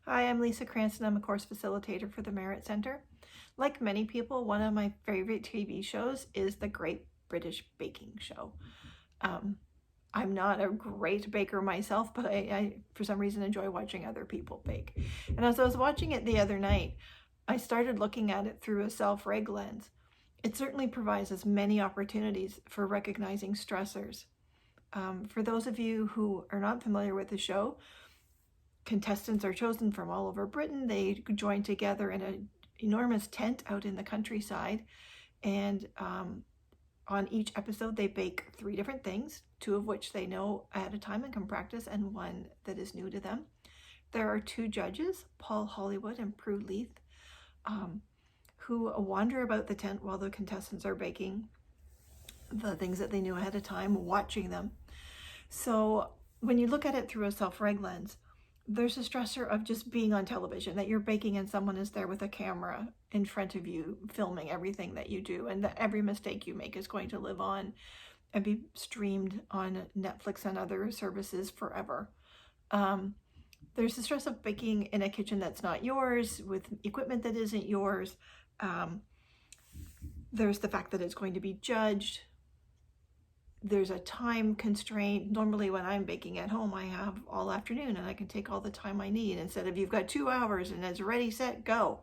Hi, I'm Lisa Cranston. I'm a course facilitator for the Merit Center. Like many people, one of my favorite TV shows is The Great British Baking Show. Um, I'm not a great baker myself, but I, for some reason, enjoy watching other people bake. And as I was watching it the other night, I started looking at it through a self-reg lens. It certainly provides as many opportunities for recognizing stressors. For those of you who are not familiar with the show, contestants are chosen from all over Britain. They join together in an enormous tent out in the countryside, and on each episode they bake 3 different things, 2 of which they know ahead of time and can practice, and 1 that is new to them. There are 2 judges, Paul Hollywood and Prue Leith, who wander about the tent while the contestants are baking the things that they knew ahead of time, watching them. So when you look at it through a self-reg lens, there's a stressor of just being on television, that you're baking and someone is there with a camera in front of you filming everything that you do, and that every mistake you make is going to live on and be streamed on Netflix and other services forever. There's the stress of baking in a kitchen that's not yours, with equipment that isn't yours. There's the fact that it's going to be judged. There's a time constraint. Normally when I'm baking at home, I have all afternoon and I can take all the time I need, instead of you've got 2 hours and it's ready, set, go.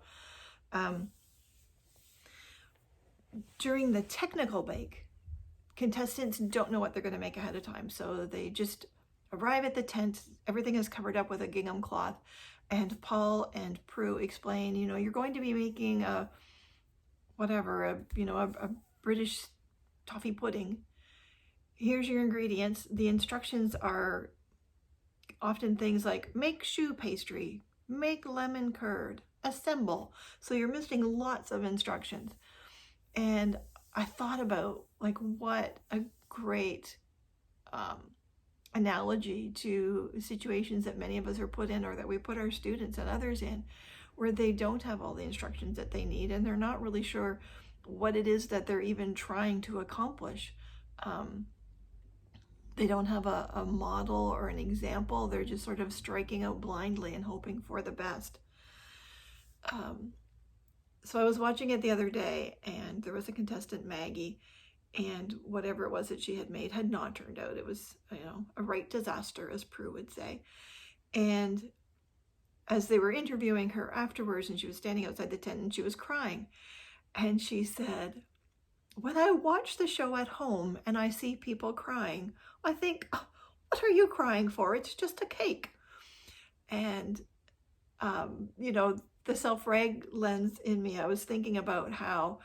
During the technical bake, contestants don't know what they're going to make ahead of time. So they just arrive at the tent, everything is covered up with a gingham cloth, and Paul and Prue explain, you're going to be making a British toffee pudding. Here's your ingredients. The instructions are often things like make choux pastry, make lemon curd, assemble. So you're missing lots of instructions. And I thought about what a great analogy to situations that many of us are put in, or that we put our students and others in, where they don't have all the instructions that they need and they're not really sure what it is that they're even trying to accomplish. They don't have a model or an example. They're just sort of striking out blindly and hoping for the best. So I was watching it the other day, and there was a contestant, Maggie, and whatever it was that she had made had not turned out. It was, a right disaster, as Prue would say. And as they were interviewing her afterwards, and she was standing outside the tent and she was crying, and she said, when I watch the show at home and I see people crying, I think, oh, what are you crying for? It's just a cake. And, the self-reg lens in me, I was thinking about how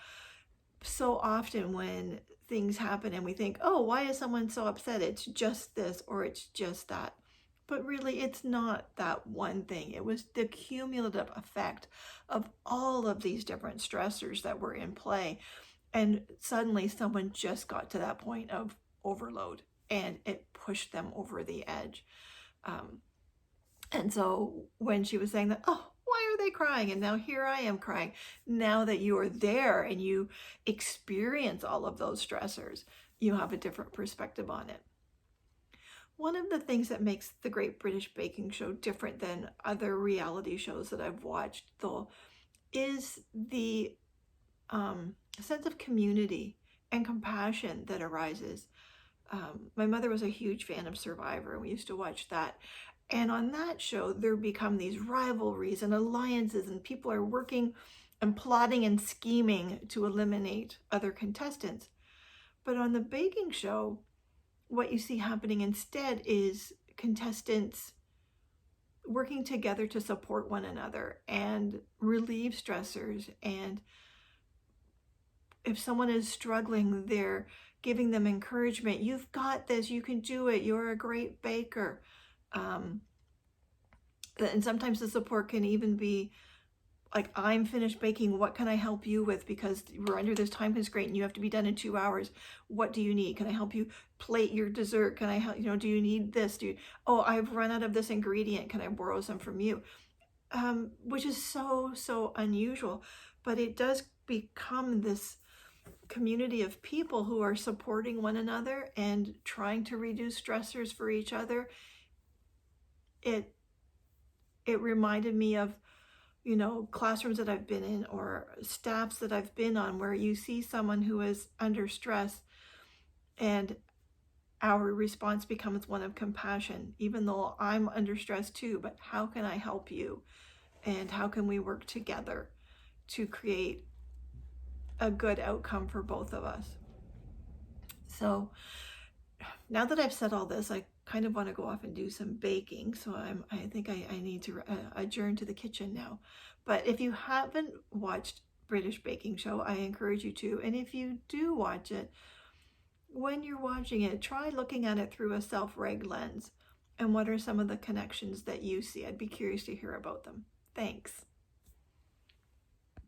so often when things happen and we think, oh, why is someone so upset? It's just this or it's just that. But really, it's not that one thing. It was the cumulative effect of all of these different stressors that were in play. And suddenly someone just got to that point of overload and it pushed them over the edge. And so when she was saying that, oh, why are they crying? And now here I am crying. Now that you are there and you experience all of those stressors, you have a different perspective on it. One of the things that makes the Great British Baking Show different than other reality shows that I've watched, though, is the sense of community and compassion that arises. My mother was a huge fan of Survivor, and we used to watch that. And on that show, there become these rivalries and alliances, and people are working and plotting and scheming to eliminate other contestants. But on the baking show, what you see happening instead is contestants working together to support one another and relieve stressors. And if someone is struggling, they're giving them encouragement. You've got this, you can do it, you're a great baker. And sometimes the support can even be like, I'm finished baking, what can I help you with? Because we're under this time constraint and you have to be done in 2 hours. What do you need? Can I help you plate your dessert? Can I help, do you need this? Oh, I've run out of this ingredient. Can I borrow some from you? Which is so unusual, but it does become this community of people who are supporting one another and trying to reduce stressors for each other. It it reminded me of, you know, classrooms that I've been in or staffs that I've been on where you see someone who is under stress and our response becomes one of compassion, even though I'm under stress too, but how can I help you? And how can we work together to create a good outcome for both of us? So now that I've said all this, I kind of want to go off and do some baking. So I think I need to adjourn to the kitchen now. But if you haven't watched British Baking Show, I encourage you to. And if you do watch it, when you're watching it, try looking at it through a self-reg lens. And what are some of the connections that you see? I'd be curious to hear about them. Thanks.